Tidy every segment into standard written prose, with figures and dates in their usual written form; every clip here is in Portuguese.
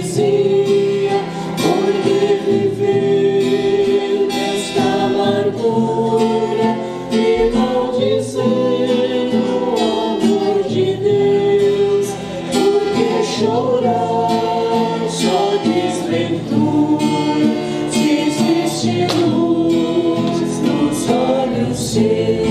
dizia, por que viver nesta amargura e maldizendo o amor de Deus? Por que chorar só desventura, se existe luz nos olhos seus?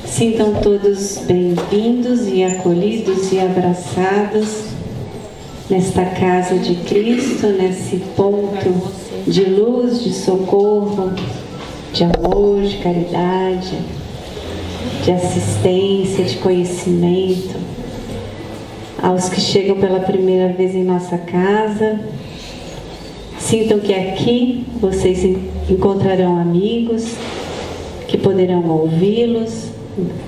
Sintam todos bem-vindos e acolhidos e abraçados nesta casa de Cristo, nesse ponto de luz, de socorro, de amor, de caridade, de assistência, de conhecimento. Aos que chegam pela primeira vez em nossa casa, sintam que aqui vocês encontrarão amigos que poderão ouvi-los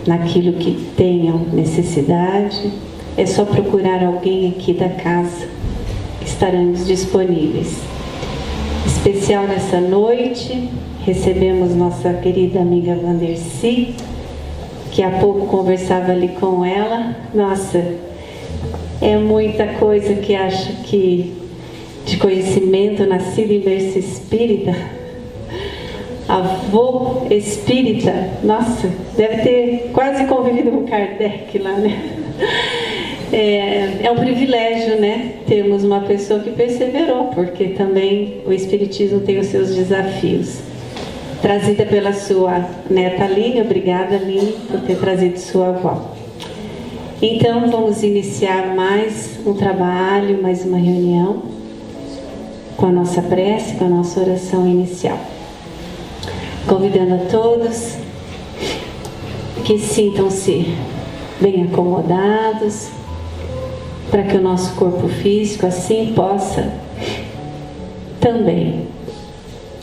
naquilo que tenham necessidade. É só procurar alguém aqui da casa, estaremos disponíveis. Especial nessa noite, recebemos nossa querida amiga Vandercy, que há pouco conversava ali com ela. Nossa, é muita coisa que acho que de conhecimento, nascido em berço espírita, avô espírita, nossa, deve ter quase convivido com Kardec lá, né? É um privilégio, né? Termos uma pessoa que perseverou, porque também o espiritismo tem os seus desafios. Trazida pela sua neta Aline, obrigada Aline por ter trazido sua avó. Então vamos iniciar mais um trabalho, mais uma reunião, com a nossa prece, com a nossa oração inicial. Convidando a todos que sintam-se bem acomodados, para que o nosso corpo físico assim possa também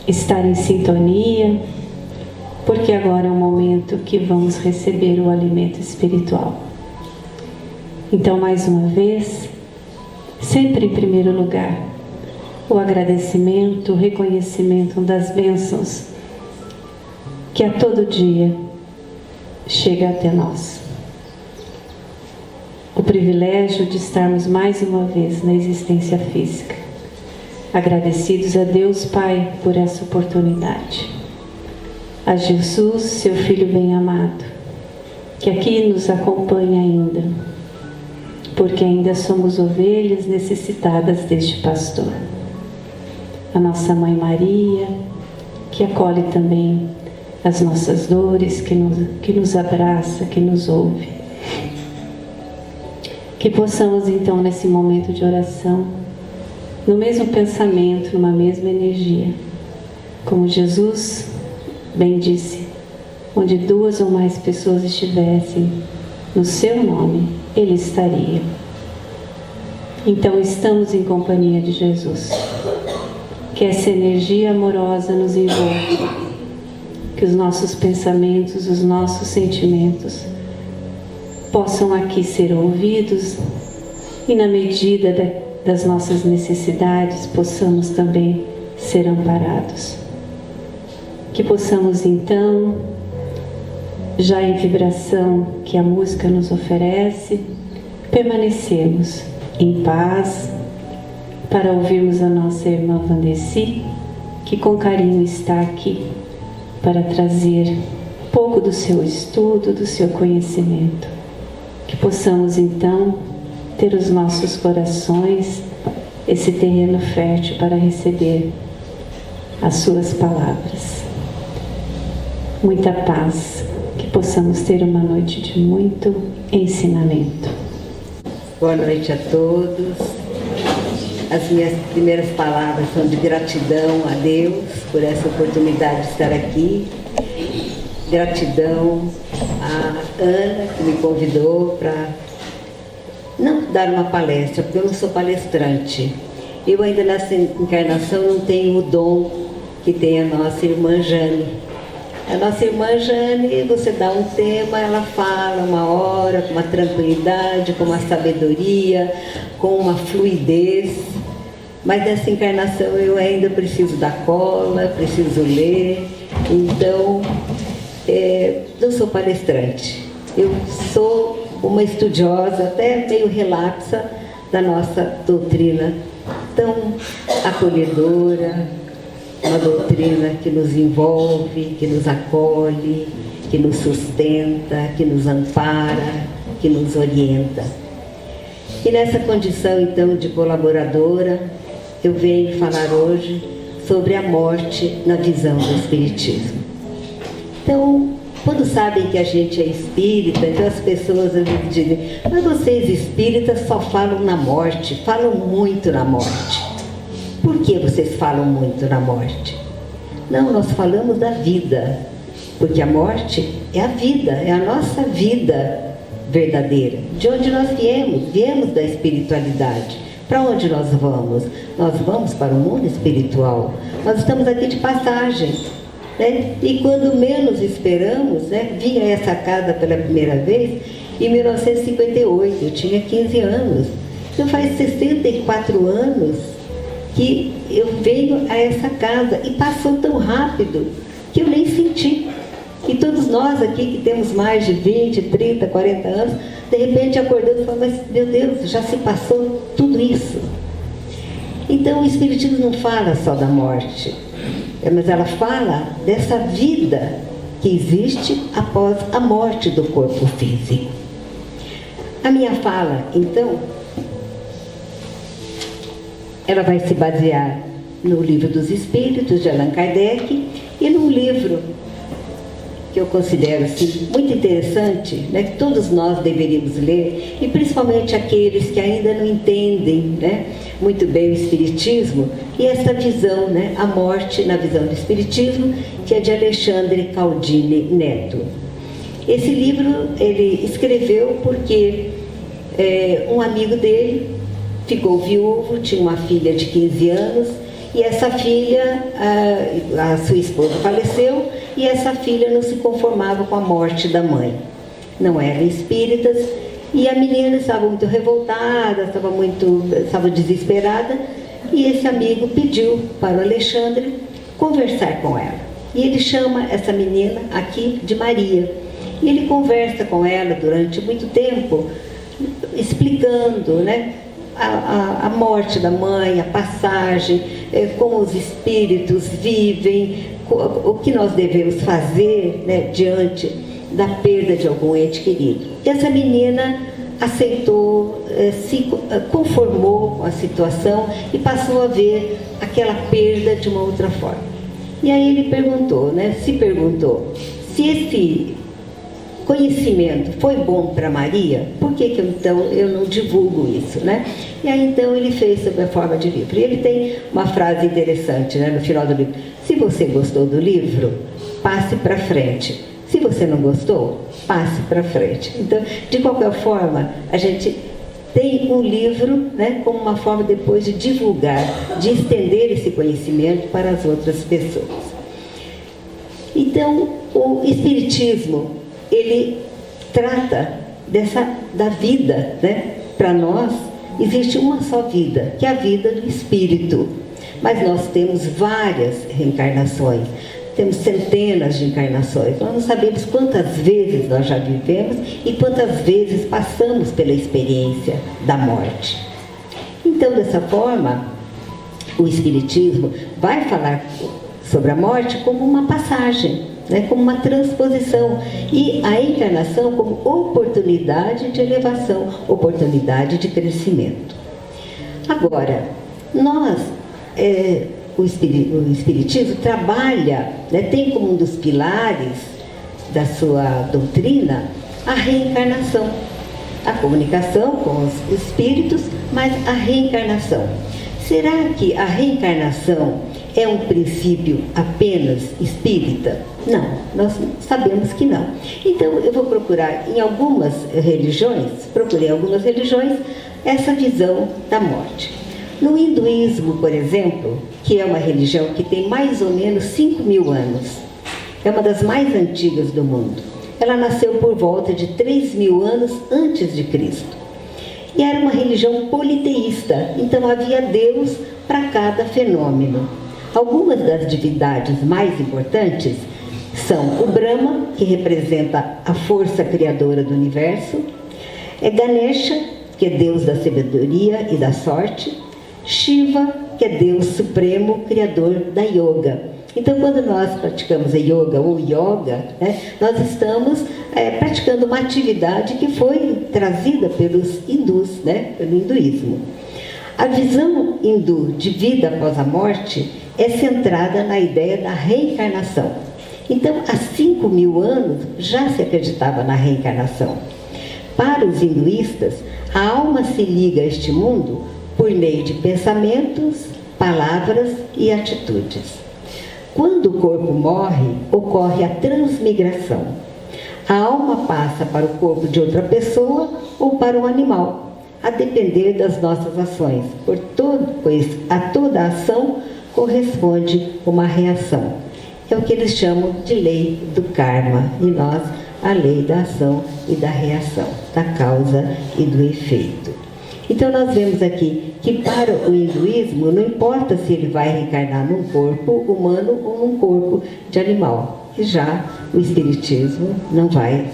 estar em sintonia, porque agora é o momento que vamos receber o alimento espiritual. Então, mais uma vez, sempre em primeiro lugar, o agradecimento, o reconhecimento das bênçãos que a todo dia chega até nós. O privilégio de estarmos mais uma vez na existência física. Agradecidos a Deus Pai por essa oportunidade. A Jesus, seu Filho bem-amado, que aqui nos acompanha ainda, porque ainda somos ovelhas necessitadas deste pastor. a nossa Mãe Maria, que acolhe também as nossas dores, que nos abraça, que nos ouve. Que possamos então, nesse momento de oração, no mesmo pensamento, numa mesma energia, como Jesus bem disse, onde 2 ou mais pessoas estivessem no seu nome, Ele estaria. Então estamos em companhia de Jesus. Que essa energia amorosa nos envolva, que os nossos pensamentos, os nossos sentimentos possam aqui ser ouvidos e, na medida das nossas necessidades, possamos também ser amparados. Que possamos então, já em vibração que a música nos oferece, permanecermos em paz para ouvirmos a nossa irmã Vandeci, que com carinho está aqui para trazer pouco do seu estudo, do seu conhecimento. Que possamos então ter os nossos corações, esse terreno fértil para receber as suas palavras. Muita paz, que possamos ter uma noite de muito ensinamento. Boa noite a todos. As minhas primeiras palavras são de gratidão a Deus por essa oportunidade de estar aqui. Gratidão a Ana, que me convidou para não dar uma palestra, porque eu não sou palestrante. Eu ainda nessa encarnação não tenho o dom que tem a nossa irmã Jane. A nossa irmã Jane, você dá um tema, ela fala uma hora, com uma tranquilidade, com uma sabedoria, com uma fluidez. Mas nessa encarnação eu ainda preciso da cola, preciso ler. Então, não sou palestrante. Eu sou uma estudiosa, até meio relapsa, da nossa doutrina tão acolhedora, uma doutrina que nos envolve, que nos acolhe, que nos sustenta, que nos ampara, que nos orienta. E nessa condição, então, de colaboradora, eu venho falar hoje sobre a morte na visão do Espiritismo. Então, quando sabem que a gente é espírita, então as pessoas às vezes dizem: mas vocês espíritas só falam na morte, falam muito na morte. Por que vocês falam muito na morte? Não, nós falamos da vida, porque a morte é a vida, é a nossa vida verdadeira. De onde nós viemos? Viemos da espiritualidade. Para onde nós vamos? Nós vamos para o mundo espiritual. Nós estamos aqui de passagem. Né? E quando menos esperamos, né, vim a essa casa pela primeira vez em 1958, eu tinha 15 anos. Então faz 64 anos que eu venho a essa casa e passou tão rápido que eu nem senti. E todos nós aqui que temos mais de 20, 30, 40 anos, de repente acordamos e falamos: mas meu Deus, já se passou tudo isso. Então o Espiritismo não fala só da morte, mas ela fala dessa vida que existe após a morte do corpo físico. A minha fala, então, ela vai se basear no Livro dos Espíritos, de Allan Kardec, e num livro que eu considero assim, muito interessante, né, que todos nós deveríamos ler, e principalmente aqueles que ainda não entendem, né, muito bem o Espiritismo, e essa visão, né, a morte na visão do Espiritismo, que é de Alexandre Caldini Neto. Esse livro ele escreveu porque um amigo dele ficou viúvo, tinha uma filha de 15 anos, e essa filha, a sua esposa faleceu, e essa filha não se conformava com a morte da mãe. Não eram espíritas, e a menina estava muito revoltada, estava desesperada, e esse amigo pediu para o Alexandre conversar com ela. E ele chama essa menina aqui de Maria. E ele conversa com ela durante muito tempo, explicando, né, a morte da mãe, a passagem, como os espíritos vivem, o que nós devemos fazer, né, diante da perda de algum ente querido. E essa menina aceitou, se conformou com a situação e passou a ver aquela perda de uma outra forma. E aí ele se perguntou, se esse conhecimento foi bom para Maria, por que então eu não divulgo isso, né? E aí então ele fez sob a forma de livro. E ele tem uma frase interessante, né, no final do livro: se você gostou do livro, passe para frente. Se você não gostou, passe para frente. Então, de qualquer forma, a gente tem um livro, né, como uma forma depois de divulgar, de estender esse conhecimento para as outras pessoas. Então, o Espiritismo, ele trata da vida, né? Para nós, existe uma só vida, que é a vida do espírito. Mas nós temos várias reencarnações, temos centenas de encarnações. Nós não sabemos quantas vezes nós já vivemos e quantas vezes passamos pela experiência da morte. Então, dessa forma, o Espiritismo vai falar sobre a morte como uma passagem, né, como uma transposição, e a encarnação como oportunidade de elevação, oportunidade de crescimento. Agora, o Espiritismo trabalha, né, tem como um dos pilares da sua doutrina a reencarnação, a comunicação com os espíritos, mas a reencarnação. Será que a reencarnação é um princípio apenas espírita? Não, nós sabemos que não. Então eu vou procurar em algumas religiões, essa visão da morte. No hinduísmo, por exemplo, que é uma religião que tem mais ou menos 5.000 anos, é uma das mais antigas do mundo. Ela nasceu por volta de 3.000 anos antes de Cristo. E era uma religião politeísta, então havia Deus para cada fenômeno. Algumas das divindades mais importantes são o Brahma, que representa a força criadora do universo, Ganesha, que é Deus da sabedoria e da sorte, Shiva, que é Deus supremo, criador da yoga. Então, quando nós praticamos a yoga ou yoga, né, nós estamos praticando uma atividade que foi trazida pelos hindus, né, pelo hinduísmo. A visão hindu de vida após a morte é centrada na ideia da reencarnação. Então, há 5.000 anos já se acreditava na reencarnação. Para os hinduístas, a alma se liga a este mundo por meio de pensamentos, palavras e atitudes. Quando o corpo morre, ocorre a transmigração. A alma passa para o corpo de outra pessoa ou para um animal, a depender das nossas ações, pois a toda ação corresponde uma reação. É o que eles chamam de lei do karma, e nós a lei da ação e da reação, da causa e do efeito. Então nós vemos aqui que para o hinduísmo não importa se ele vai reencarnar num corpo humano ou num corpo de animal. E já o espiritismo não vai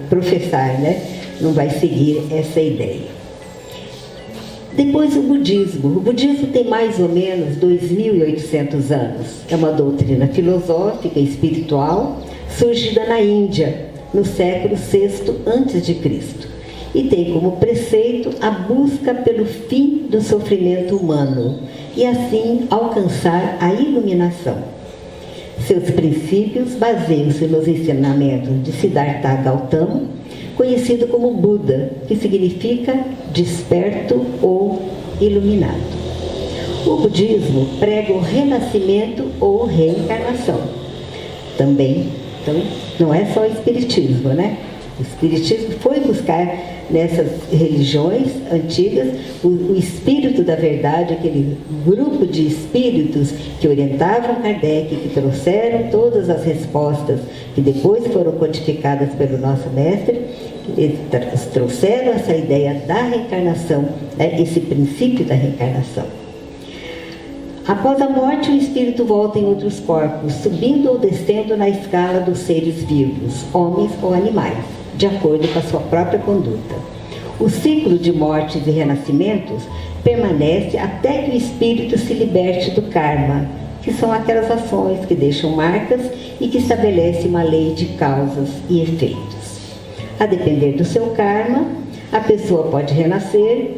professar, né? Não vai seguir essa ideia. Depois o budismo. O budismo tem mais ou menos 2.800 anos. É uma doutrina filosófica e espiritual surgida na Índia, no século VI a.C. E tem como preceito a busca pelo fim do sofrimento humano e assim alcançar a iluminação. Seus princípios baseiam-se nos ensinamentos de Siddhartha Gautama, conhecido como Buda, que significa desperto ou iluminado. O budismo prega o renascimento ou reencarnação. Também, então, não é só o espiritismo, né? O espiritismo foi buscar nessas religiões antigas o espírito da verdade, aquele grupo de espíritos que orientavam Kardec, que trouxeram todas as respostas que depois foram codificadas pelo nosso mestre. Eles trouxeram essa ideia da reencarnação, né, esse princípio da reencarnação. Após a morte, o espírito volta em outros corpos, subindo ou descendo na escala dos seres vivos, homens ou animais, de acordo com a sua própria conduta. O ciclo de mortes e renascimentos permanece até que o espírito se liberte do karma, que são aquelas ações que deixam marcas e que estabelecem uma lei de causas e efeitos. A depender do seu karma, A pessoa pode renascer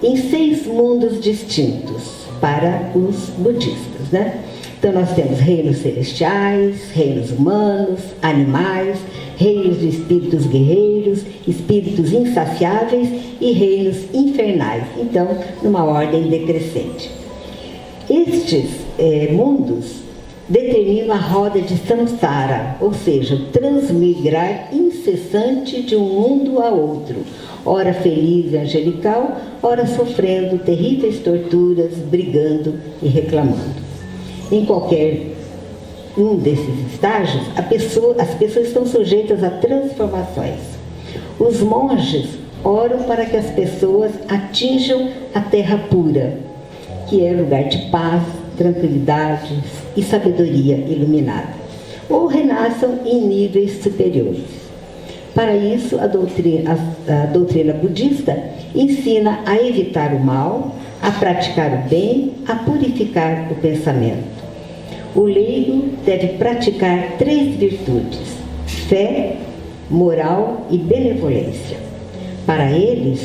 em 6 mundos distintos para os budistas, né? Então nós temos reinos celestiais, reinos humanos, animais, reinos de espíritos guerreiros, espíritos insaciáveis e reinos infernais. Então, numa ordem decrescente. Estes mundos determinam a roda de samsara, ou seja, o transmigrar incessante de um mundo a outro, ora feliz e angelical, ora sofrendo terríveis torturas, brigando e reclamando. Em qualquer um desses estágios, as pessoas estão sujeitas a transformações. Os monges oram para que as pessoas atinjam a terra pura, que é lugar de paz, tranquilidade e sabedoria iluminada, ou renasçam em níveis superiores. Para isso, a doutrina budista ensina a evitar o mal, a praticar o bem, a purificar o pensamento. O leigo deve praticar 3 virtudes: fé, moral e benevolência. Para eles,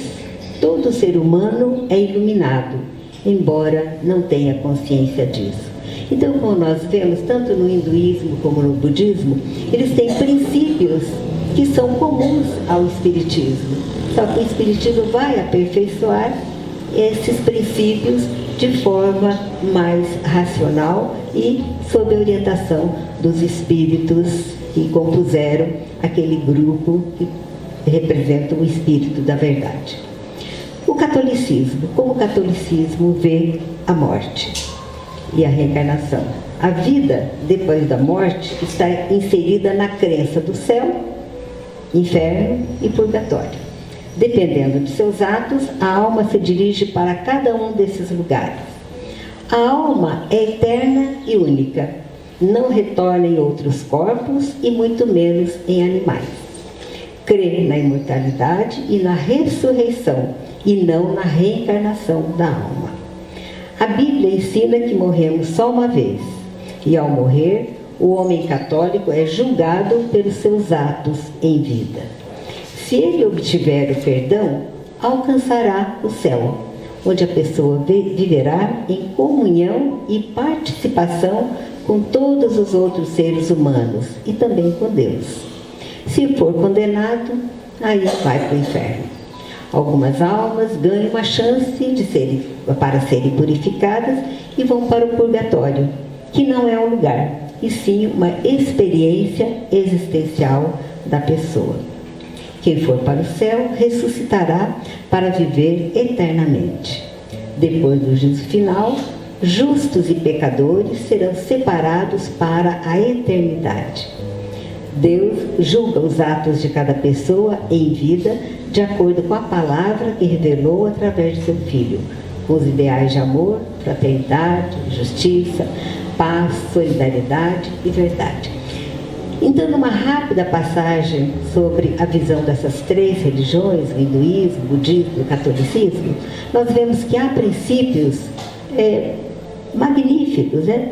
todo ser humano é iluminado, embora não tenha consciência disso. Então, como nós vemos, tanto no hinduísmo como no budismo, eles têm princípios que são comuns ao espiritismo. Só que o espiritismo vai aperfeiçoar esses princípios de forma mais racional e sob a orientação dos espíritos que compuseram aquele grupo que representa o espírito da verdade. O catolicismo. Como o catolicismo vê a morte e a reencarnação? A vida depois da morte está inserida na crença do céu, inferno e purgatório. Dependendo de seus atos, a alma se dirige para cada um desses lugares. A alma é eterna e única, não retorna em outros corpos e muito menos em animais. Crê na imortalidade e na ressurreição, e não na reencarnação da alma. A Bíblia ensina que morremos só uma vez, e ao morrer, o homem católico é julgado pelos seus atos em vida. Se ele obtiver o perdão, alcançará o céu, onde a pessoa viverá em comunhão e participação com todos os outros seres humanos e também com Deus. Se for condenado, aí vai para o inferno. Algumas almas ganham uma chance para serem purificadas e vão para o purgatório, que não é um lugar, e sim uma experiência existencial da pessoa. Quem for para o céu ressuscitará para viver eternamente. Depois do juízo final, justos e pecadores serão separados para a eternidade. Deus julga os atos de cada pessoa em vida de acordo com a palavra que revelou através de seu Filho, com os ideais de amor, fraternidade, justiça, paz, solidariedade e verdade. Então, numa rápida passagem sobre a visão dessas 3 religiões, o hinduísmo, o budismo e o catolicismo, nós vemos que há princípios magníficos, né?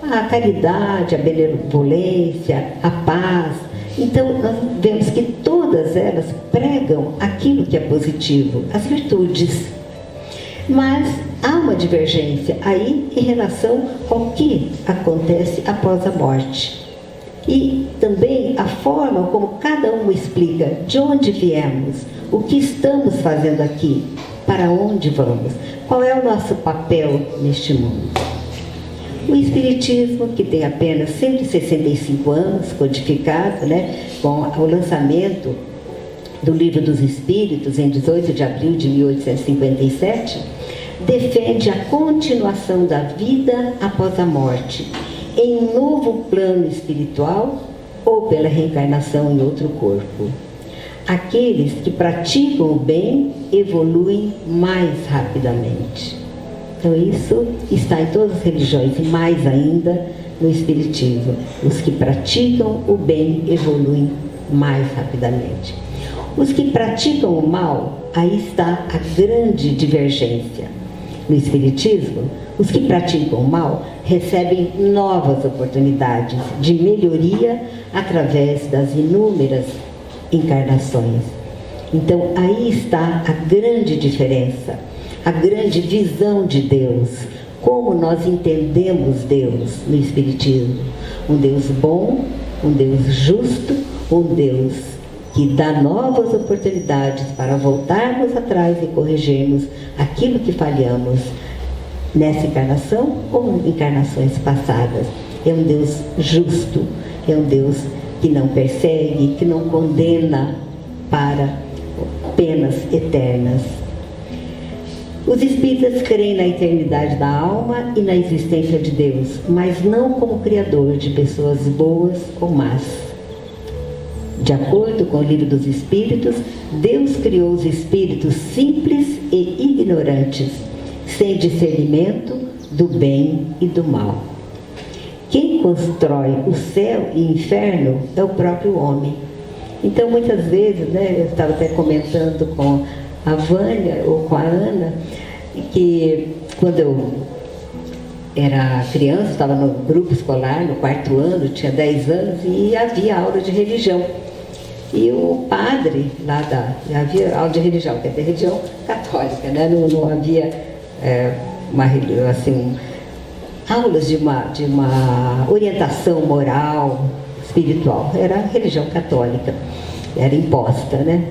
A caridade, a benevolência, a paz. Então, nós vemos que todas elas pregam aquilo que é positivo, as virtudes. Mas há uma divergência aí em relação ao que acontece após a morte. E também a forma como cada um explica de onde viemos, o que estamos fazendo aqui, para onde vamos, qual é o nosso papel neste mundo. O Espiritismo, que tem apenas 165 anos codificado, né, com o lançamento do Livro dos Espíritos em 18 de abril de 1857, defende a continuação da vida após a morte, em um novo plano espiritual ou pela reencarnação em outro corpo. Aqueles que praticam o bem evoluem mais rapidamente. Então isso está em todas as religiões, e mais ainda no Espiritismo. Os que praticam o bem evoluem mais rapidamente. Os que praticam o mal, aí está a grande divergência. No Espiritismo, os que praticam o mal recebem novas oportunidades de melhoria através das inúmeras encarnações. Então aí está a grande diferença, a grande visão de Deus, como nós entendemos Deus no Espiritismo. Um Deus bom, um Deus justo, um Deus que dá novas oportunidades para voltarmos atrás e corrigirmos aquilo que falhamos nessa encarnação ou em encarnações passadas. É um Deus justo, é um Deus que não persegue, que não condena para penas eternas. Os espíritas creem na eternidade da alma e na existência de Deus, mas não como criador de pessoas boas ou más. De acordo com o Livro dos Espíritos, Deus criou os espíritos simples e ignorantes, sem discernimento do bem e do mal. Quem constrói o céu e o inferno é o próprio homem. Então, muitas vezes, né, eu estava até comentando com a Vânia ou com a Ana, que quando eu era criança, estava no grupo escolar, no 4º ano, tinha 10 anos, e havia aula de religião. E o padre lá havia aula de religião, que é religião católica, né? Não havia aulas de uma orientação moral, espiritual. Era religião católica, era imposta, né?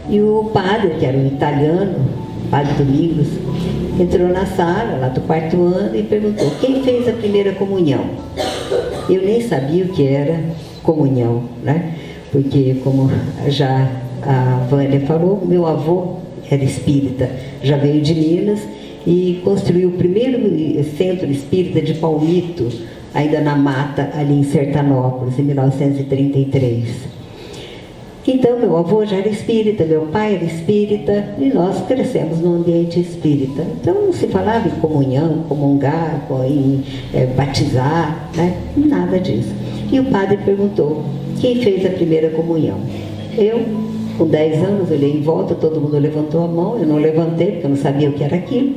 E o padre, que era um italiano, o padre Domingos, entrou na sala lá do 4º ano e perguntou: quem fez a primeira comunhão? Eu nem sabia o que era comunhão, né? Porque, como já a Vânia falou, meu avô era espírita, já veio de Minas e construiu o primeiro centro espírita de Palmito, ainda na mata, ali em Sertanópolis, em 1933. Então, meu avô já era espírita, meu pai era espírita, e nós crescemos num ambiente espírita. Então, não se falava em comunhão, comungar, em batizar, né? Nada disso. E o padre perguntou: quem fez a primeira comunhão? Eu, com 10 anos, olhei em volta, todo mundo levantou a mão, eu não levantei, porque eu não sabia o que era aquilo.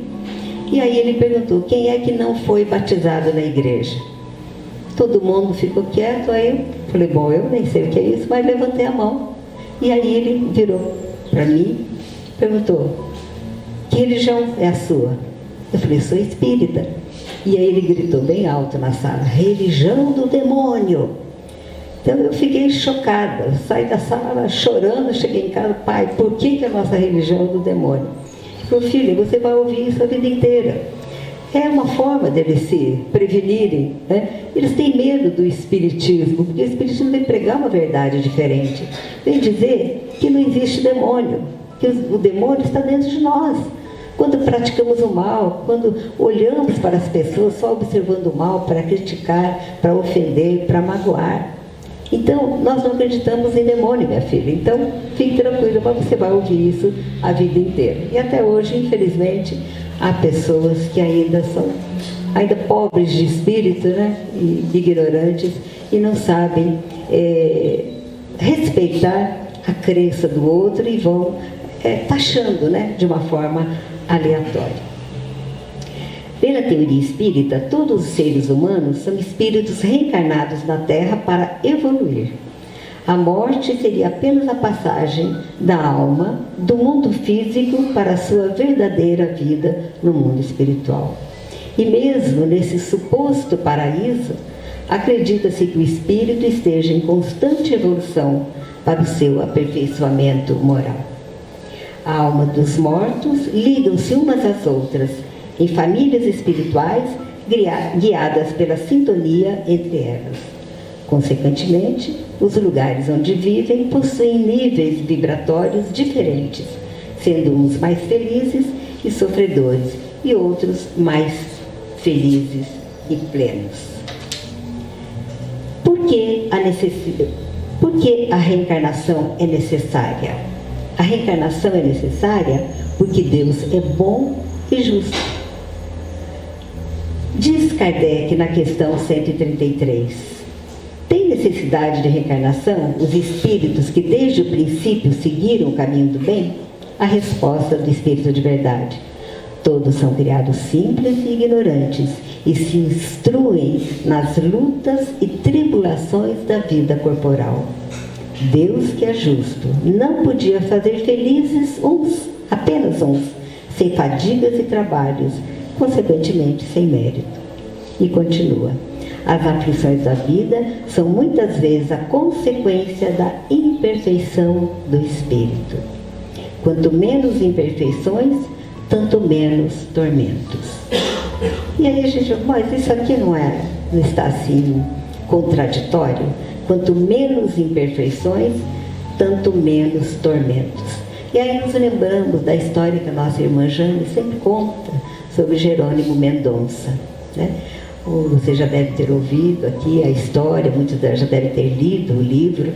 E aí ele perguntou: quem é que não foi batizado na igreja? Todo mundo ficou quieto, aí eu falei: bom, eu nem sei o que é isso, mas levantei a mão. E aí ele virou para mim e perguntou: que religião é a sua? Eu falei: sou espírita. E aí ele gritou bem alto na sala: religião do demônio! Então eu fiquei chocada, saí da sala chorando, cheguei em casa: pai, por que a nossa religião é do demônio? Ele falou: filha, você vai ouvir isso a vida inteira. É uma forma deles se prevenirem, né? Eles têm medo do espiritismo, porque o espiritismo vem pregar uma verdade diferente. Vem dizer que não existe demônio, que o demônio está dentro de nós. Quando praticamos o mal, quando olhamos para as pessoas só observando o mal para criticar, para ofender, para magoar. Então, nós não acreditamos em demônio, minha filha. Então, fique tranquila, mas você vai ouvir isso a vida inteira. E até hoje, infelizmente, há pessoas que ainda são pobres de espírito, né? E ignorantes, e não sabem respeitar a crença do outro e vão taxando, né? De uma forma aleatória. Pela teoria espírita, todos os seres humanos são espíritos reencarnados na Terra para evoluir. A morte seria apenas a passagem da alma do mundo físico para a sua verdadeira vida no mundo espiritual. E mesmo nesse suposto paraíso, acredita-se que o espírito esteja em constante evolução para o seu aperfeiçoamento moral. A alma dos mortos ligam-se umas às outras em famílias espirituais guiadas pela sintonia entre elas. Consequentemente, os lugares onde vivem possuem níveis vibratórios diferentes, sendo uns mais felizes e sofredores e outros mais felizes e plenos. Por que a reencarnação é necessária? A reencarnação é necessária porque Deus é bom e justo. Diz Kardec na questão 133, tem necessidade de reencarnação os espíritos que desde o princípio seguiram o caminho do bem? A resposta do Espírito de Verdade: todos são criados simples e ignorantes e se instruem nas lutas e tribulações da vida corporal. Deus, que é justo, não podia fazer felizes uns, apenas uns, sem fadigas e trabalhos, consequentemente sem mérito. E continua: as aflições da vida são muitas vezes a consequência da imperfeição do espírito. Quanto menos imperfeições, tanto menos tormentos. E aí a gente, mas isso aqui não está assim contraditório? Quanto menos imperfeições, tanto menos tormentos. E aí nos lembramos da história que a nossa irmã Jane sempre conta sobre Jerônimo Mendonça, né? Você já deve ter ouvido aqui a história, muitos já devem ter lido o livro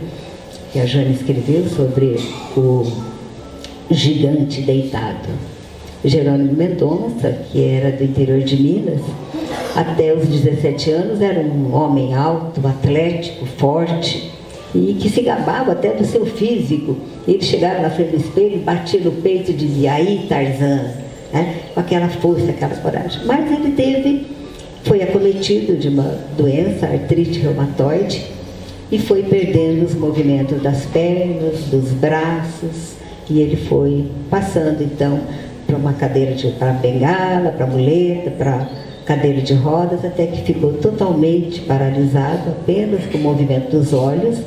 que a Jane escreveu sobre o gigante deitado. Jerônimo Mendonça, que era do interior de Minas, até os 17 anos era um homem alto, atlético, forte, e que se gabava até do seu físico. Ele chegava na frente do espelho, batia no peito e dizia: aí Tarzan, né? Com aquela força, aquela coragem. Mas ele foi acometido de uma doença, artrite reumatoide, e foi perdendo os movimentos das pernas, dos braços, e ele foi passando então para uma cadeira para bengala, para muleta, para cadeira de rodas, até que ficou totalmente paralisado, apenas com o movimento dos olhos,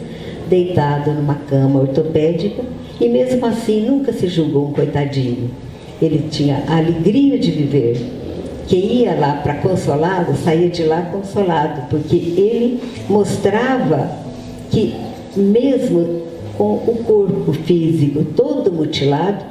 deitado numa cama ortopédica, e mesmo assim nunca se julgou um coitadinho. Ele tinha a alegria de viver. Quem ia lá para consolá-lo, saía de lá consolado, porque ele mostrava que mesmo com o corpo físico todo mutilado,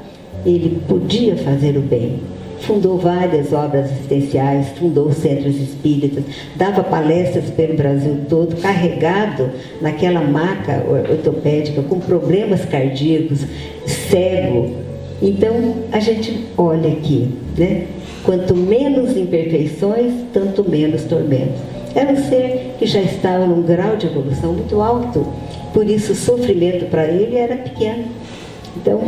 ele podia fazer o bem. Fundou várias obras assistenciais, fundou centros espíritas, dava palestras pelo Brasil todo, carregado naquela maca ortopédica, com problemas cardíacos, cego. Então, a gente olha aqui, né? Quanto menos imperfeições, tanto menos tormentos. Era um ser que já estava num grau de evolução muito alto, por isso o sofrimento para ele era pequeno. Então,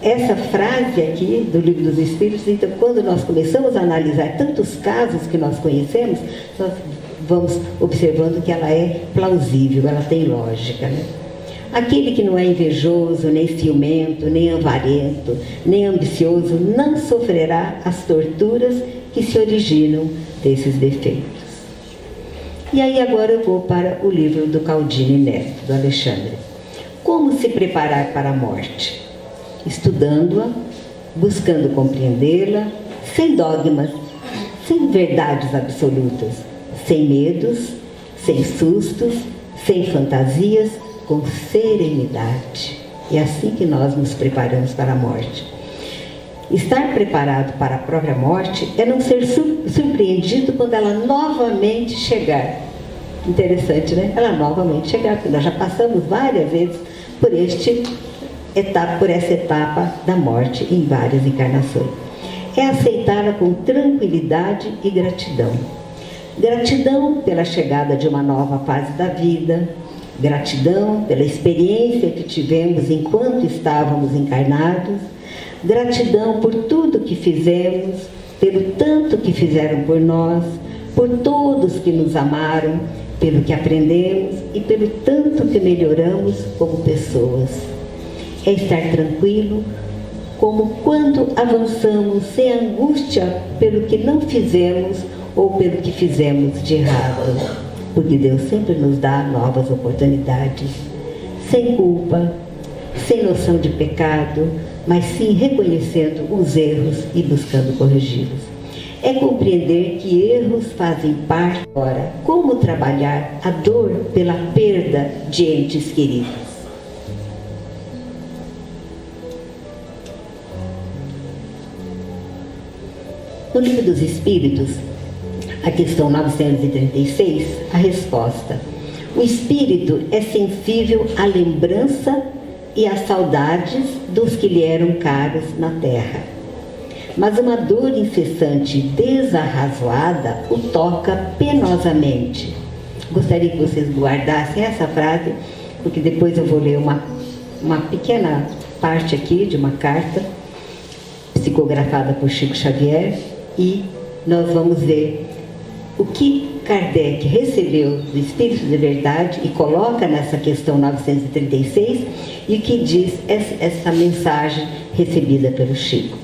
essa frase aqui do Livro dos Espíritos, então, quando nós começamos a analisar tantos casos que nós conhecemos, nós vamos observando que ela é plausível, ela tem lógica, né? Aquele que não é invejoso, nem ciumento, nem avarento, nem ambicioso, não sofrerá as torturas que se originam desses defeitos. E aí agora eu vou para o livro do Caldini Neto, do Alexandre. Como se preparar para a morte? Estudando-a, buscando compreendê-la, sem dogmas, sem verdades absolutas, sem medos, sem sustos, sem fantasias, com serenidade. É assim que nós nos preparamos para a morte. Estar preparado para a própria morte é não ser surpreendido quando ela novamente chegar. Interessante, né? Ela novamente chegar, porque nós já passamos várias vezes por essa etapa da morte em várias encarnações. É aceitá-la com tranquilidade e gratidão. Gratidão pela chegada de uma nova fase da vida, gratidão pela experiência que tivemos enquanto estávamos encarnados, gratidão por tudo que fizemos, pelo tanto que fizeram por nós, por todos que nos amaram, pelo que aprendemos e pelo tanto que melhoramos como pessoas. É estar tranquilo, como quando avançamos sem angústia pelo que não fizemos ou pelo que fizemos de errado, porque Deus sempre nos dá novas oportunidades, sem culpa, sem noção de pecado, mas sim reconhecendo os erros e buscando corrigi-los. É compreender que erros fazem parte. Agora, como trabalhar a dor pela perda de entes queridos? No Livro dos Espíritos, a questão 936, a resposta: o espírito é sensível à lembrança e às saudades dos que lhe eram caros na terra. Mas uma dor incessante e desarrazoada o toca penosamente. Gostaria que vocês guardassem essa frase, porque depois eu vou ler uma pequena parte aqui de uma carta psicografada por Chico Xavier, e nós vamos ver o que Kardec recebeu do Espírito de Verdade e coloca nessa questão 936 e o que diz essa mensagem recebida pelo Chico.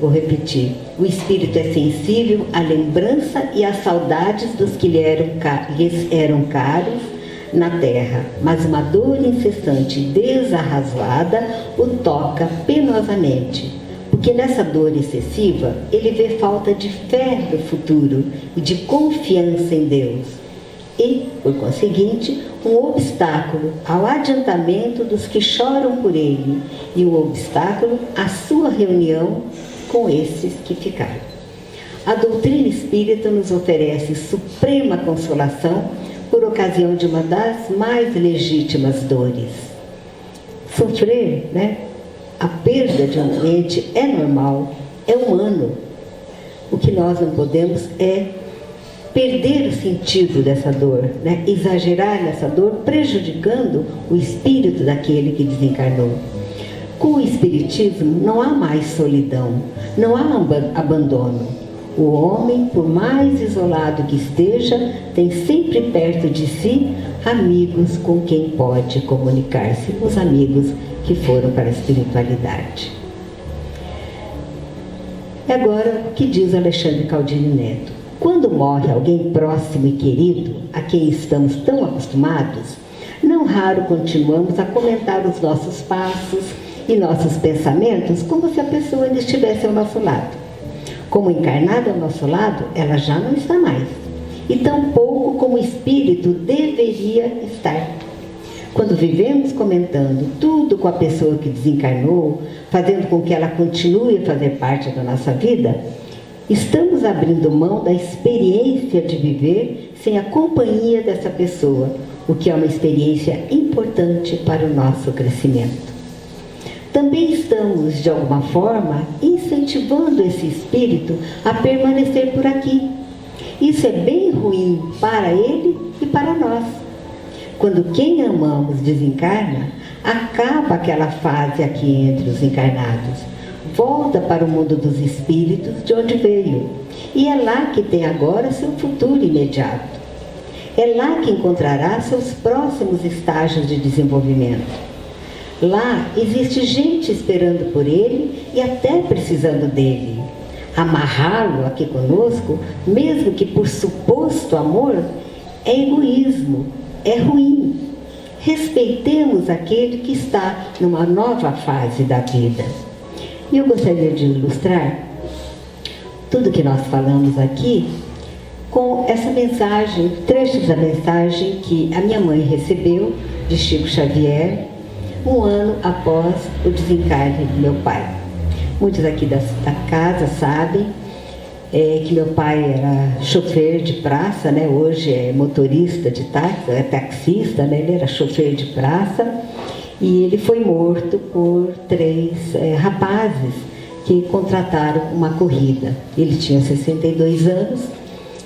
Vou repetir: o Espírito é sensível à lembrança e às saudades dos que lhes eram caros na terra, mas uma dor incessante e desarrazoada o toca penosamente, porque nessa dor excessiva ele vê falta de fé no futuro e de confiança em Deus e, por conseguinte, um obstáculo ao adiantamento dos que choram por ele e um obstáculo à sua reunião com esses que ficaram. A doutrina espírita nos oferece suprema consolação por ocasião de uma das mais legítimas dores. Sofrer, a perda de um ente é normal, é humano. O que nós não podemos é perder o sentido dessa dor, exagerar nessa dor, prejudicando o espírito daquele que desencarnou. Com o Espiritismo não há mais solidão, não há abandono. O homem, por mais isolado que esteja, tem sempre perto de si amigos com quem pode comunicar-se, os amigos que foram para a espiritualidade. E agora, o que diz Alexandre Caldini Neto? Quando morre alguém próximo e querido, a quem estamos tão acostumados, não raro continuamos a comentar os nossos passos e nossos pensamentos como se a pessoa ainda estivesse ao nosso lado. Como encarnada ao nosso lado, ela já não está mais. E tampouco como espírito deveria estar. Quando vivemos comentando tudo com a pessoa que desencarnou, fazendo com que ela continue a fazer parte da nossa vida, estamos abrindo mão da experiência de viver sem a companhia dessa pessoa, o que é uma experiência importante para o nosso crescimento. Também estamos, de alguma forma, incentivando esse espírito a permanecer por aqui. Isso é bem ruim para ele e para nós. Quando quem amamos desencarna, acaba aquela fase aqui entre os encarnados. Volta para o mundo dos espíritos de onde veio. E é lá que tem agora seu futuro imediato. É lá que encontrará seus próximos estágios de desenvolvimento. Lá existe gente esperando por ele e até precisando dele. Amarrá-lo aqui conosco, mesmo que por suposto amor, é egoísmo, é ruim. Respeitemos aquele que está numa nova fase da vida. E eu gostaria de ilustrar tudo que nós falamos aqui com essa mensagem, trechos da mensagem que a minha mãe recebeu de Chico Xavier, um ano após o desencarne do meu pai. Muitos aqui da casa sabem que meu pai era chofer de praça, hoje é motorista de táxi, é taxista, ele era chofer de praça, e ele foi morto por 3 rapazes que contrataram uma corrida. Ele tinha 62 anos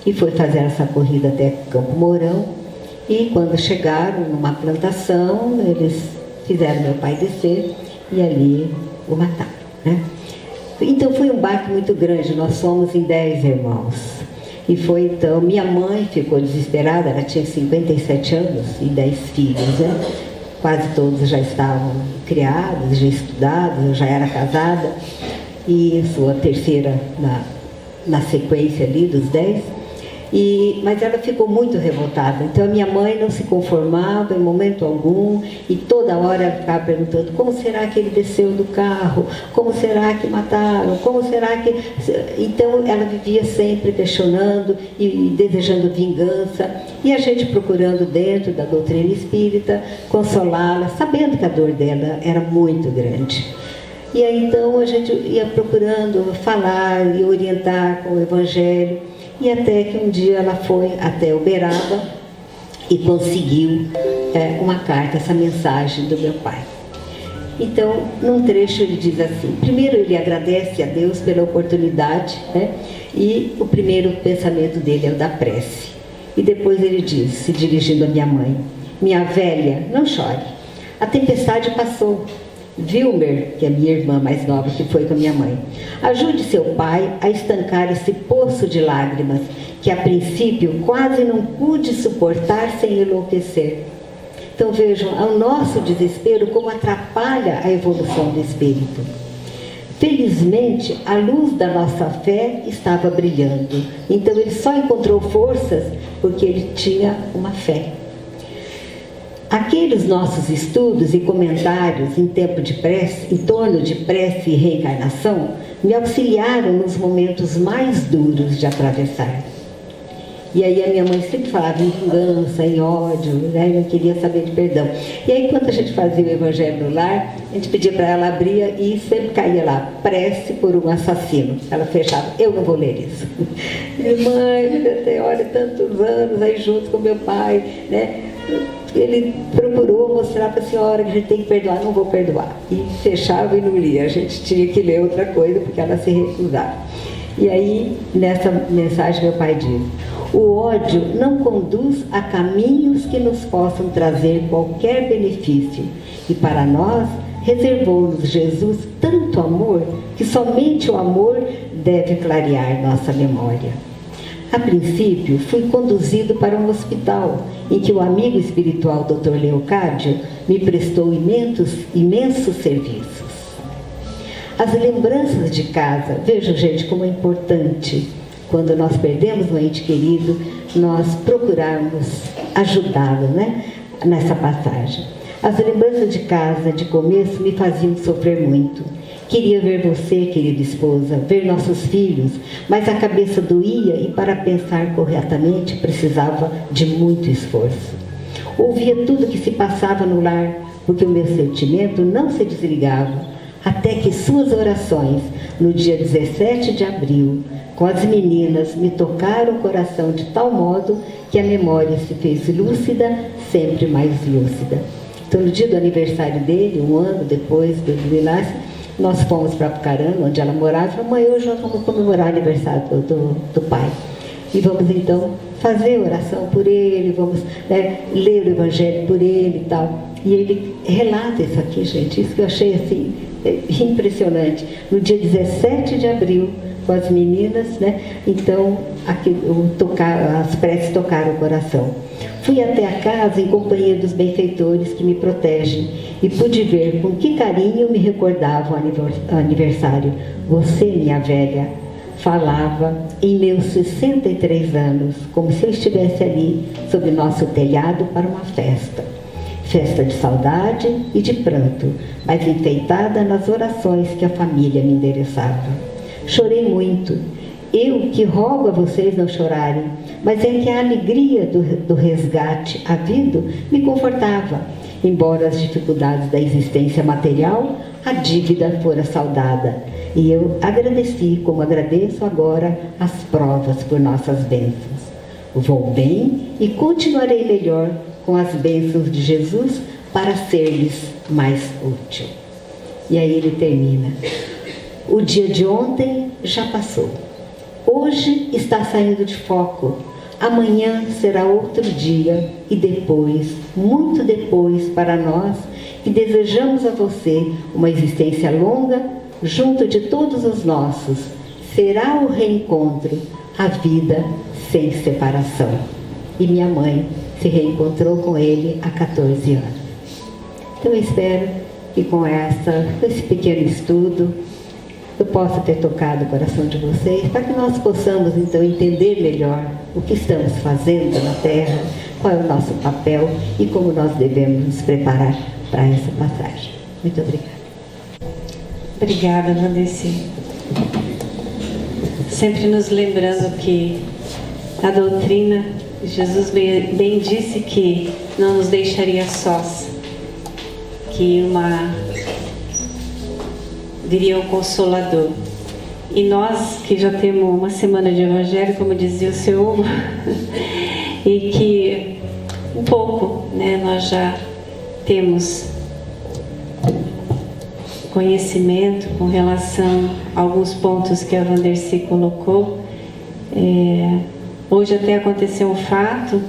e foi fazer essa corrida até Campo Mourão, e quando chegaram numa plantação, eles fizeram meu pai descer e ali o mataram, Então foi um baque muito grande, nós somos em 10 irmãos. E foi então, minha mãe ficou desesperada, ela tinha 57 anos e 10 filhos, Quase todos já estavam criados, já estudados, eu já era casada, e sou a terceira na sequência ali dos 10. Mas ela ficou muito revoltada. Então a minha mãe não se conformava em momento algum e toda hora ela ficava perguntando: como será que ele desceu do carro? Como será que mataram? Como será que... Então ela vivia sempre questionando e desejando vingança, e a gente procurando dentro da doutrina espírita consolá-la, sabendo que a dor dela era muito grande. E aí então a gente ia procurando falar e orientar com o Evangelho. E até que um dia ela foi até Uberaba e conseguiu uma carta, essa mensagem do meu pai. Então, num trecho ele diz assim, primeiro ele agradece a Deus pela oportunidade, e o primeiro pensamento dele é o da prece. E depois ele diz, se dirigindo à minha mãe: minha velha, não chore, a tempestade passou. Vilmer, que é a minha irmã mais nova, que foi com a minha mãe, ajude seu pai a estancar esse poço de lágrimas que a princípio quase não pude suportar sem enlouquecer. Então vejam, o nosso desespero como atrapalha a evolução do espírito. Felizmente, a luz da nossa fé estava brilhando. Então ele só encontrou forças porque ele tinha uma fé. Aqueles nossos estudos e comentários em tempo de prece, em torno de prece e reencarnação, me auxiliaram nos momentos mais duros de atravessar. E aí a minha mãe sempre falava em vingança, em ódio, né? Eu não queria saber de perdão. E aí quando a gente fazia o Evangelho no Lar, a gente pedia para ela, abria e sempre caía lá, prece por um assassino. Ela fechava, eu não vou ler isso. E mãe, olha, tantos anos aí junto com meu pai, né? Ele procurou mostrar para a senhora que a gente tem que perdoar, não vou perdoar. E fechava e não lia, a gente tinha que ler outra coisa porque ela se recusava. E aí, nessa mensagem, meu pai diz: o ódio não conduz a caminhos que nos possam trazer qualquer benefício. E para nós, reservou-nos Jesus tanto amor que somente o amor deve clarear nossa memória. A princípio, fui conduzido para um hospital em que o amigo espiritual Dr. Leocádio me prestou imensos serviços. As lembranças de casa, vejam, gente, como é importante, quando nós perdemos um ente querido, nós procurarmos ajudá-lo, né, nessa passagem. As lembranças de casa, de começo, me faziam sofrer muito. Queria ver você, querida esposa, ver nossos filhos, mas a cabeça doía e para pensar corretamente precisava de muito esforço. Ouvia tudo que se passava no lar, porque o meu sentimento não se desligava, até que suas orações, no dia 17 de abril, com as meninas, me tocaram o coração de tal modo que a memória se fez lúcida, sempre mais lúcida. Então, no dia do aniversário dele, um ano depois do Vilas, nós fomos para Apucarana, onde ela morava, e falou: mãe, hoje nós vamos comemorar o aniversário do pai. E vamos então fazer oração por ele, vamos, né, ler o Evangelho por ele e tal. E ele relata isso aqui, gente, isso que eu achei assim impressionante. No dia 17 de abril, com as meninas, né, então as preces tocaram o coração. Fui até a casa em companhia dos benfeitores que me protegem e pude ver com que carinho me recordavam o aniversário. Você, minha velha, falava em meus 63 anos, como se eu estivesse ali sob nosso telhado para uma festa. Festa de saudade e de pranto, mas enfeitada nas orações que a família me endereçava. Chorei muito. Eu que rogo a vocês não chorarem, mas é que a alegria do resgate havido me confortava. Embora as dificuldades da existência material, a dívida fora saldada. E eu agradeci, como agradeço agora, as provas por nossas bênçãos. Vou bem e continuarei melhor com as bênçãos de Jesus para ser-lhes mais útil. E aí ele termina: o dia de ontem já passou. Hoje está saindo de foco. Amanhã será outro dia e depois, muito depois, para nós que desejamos a você uma existência longa junto de todos os nossos, será o reencontro, a vida sem separação. E minha mãe se reencontrou com ele há 14 anos. Então eu espero que com esse pequeno estudo eu possa ter tocado o coração de vocês, para que nós possamos então entender melhor o que estamos fazendo na Terra, qual é o nosso papel e como nós devemos nos preparar para essa passagem. Muito obrigada. Obrigada, Vandeci. Sempre nos lembrando que a doutrina, Jesus bem disse que não nos deixaria sós, que viria o Consolador. E nós que já temos uma semana de Evangelho, como dizia o seu Hugo, e que um pouco, né, nós já temos conhecimento com relação a alguns pontos que a Vandercy colocou. Hoje até aconteceu um fato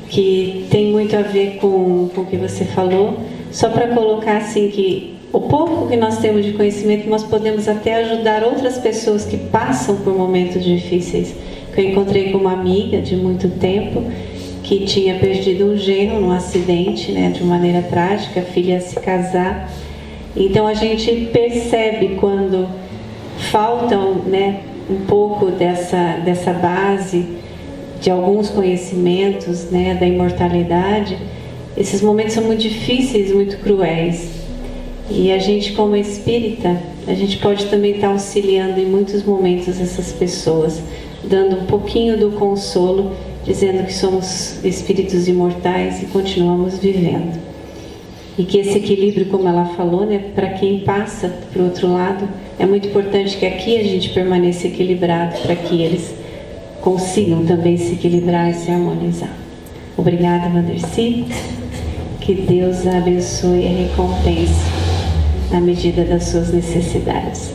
que tem muito a ver com o que você falou, só para colocar assim que o pouco que nós temos de conhecimento, nós podemos até ajudar outras pessoas que passam por momentos difíceis. que eu encontrei com uma amiga de muito tempo que tinha perdido um genro num acidente, né, de maneira trágica, a filha ia se casar. Então a gente percebe quando faltam, né, um pouco dessa base de alguns conhecimentos, né, da imortalidade. Esses momentos são muito difíceis, muito cruéis. E a gente, como espírita, a gente pode também estar auxiliando em muitos momentos essas pessoas, dando um pouquinho do consolo, dizendo que somos espíritos imortais e continuamos vivendo. E que esse equilíbrio, como ela falou, né, para quem passa para o outro lado, é muito importante que aqui a gente permaneça equilibrado, para que eles consigam também se equilibrar e se harmonizar. Obrigada, Vandercy. Que Deus a abençoe e a recompense na medida das suas necessidades.